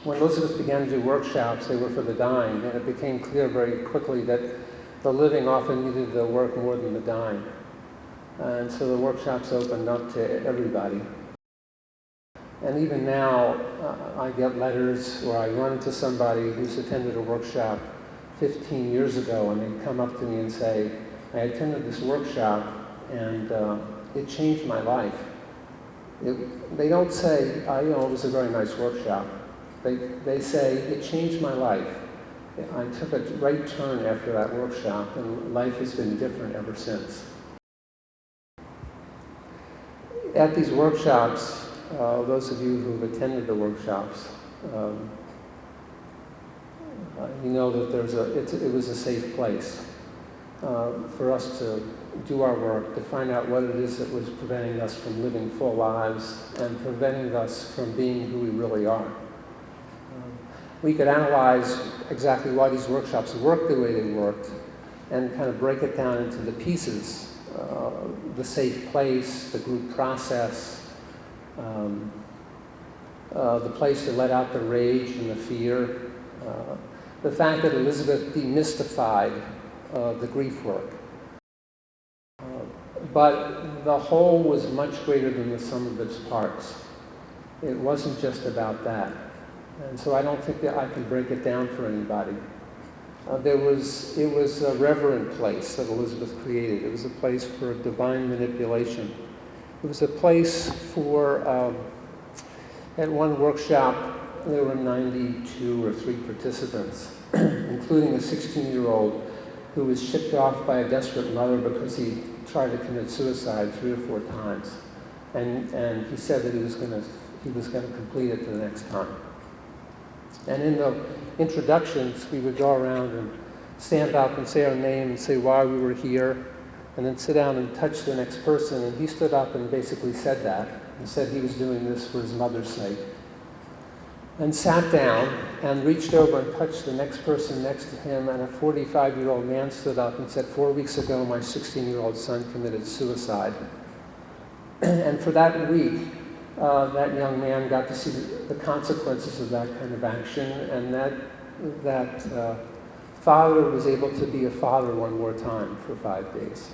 when Elisabeth began to do workshops, they were for the dying, and it became clear very quickly that the living often needed the work more than the dying. And so the workshops opened up to everybody. And even now, I get letters where I run into somebody who's attended a workshop 15 years ago, and they come up to me and say, I attended this workshop, and it changed my life. They don't say, it was a very nice workshop. They say, it changed my life. I took a right turn after that workshop, and life has been different ever since. At these workshops, those of you who've attended the workshops, you know that it was a safe place for us to do our work, to find out what it is that was preventing us from living full lives and preventing us from being who we really are. We could analyze exactly why these workshops worked the way they worked and kind of break it down into the pieces. The safe place, the group process, the place to let out the rage and the fear, the fact that Elisabeth demystified the grief work. But the whole was much greater than the sum of its parts. It wasn't just about that. And so I don't think that I can break it down for anybody. It was a reverent place that Elisabeth created. It was a place for divine manipulation. It was a place for, at one workshop, there were 92 or 3 participants, including a 16-year-old who was shipped off by a desperate mother because he tried to commit suicide 3 or 4 times. And he said that he was going to complete it the next time. And in the introductions, we would go around and stand up and say our name and say why we were here, and then sit down and touch the next person. And he stood up and basically said that, and said he was doing this for his mother's sake. And sat down and reached over and touched the next person next to him, and a 45-year-old man stood up and said, 4 weeks ago, my 16-year-old son committed suicide. And for that week, that young man got to see the consequences of that kind of action, and that father was able to be a father one more time for 5 days.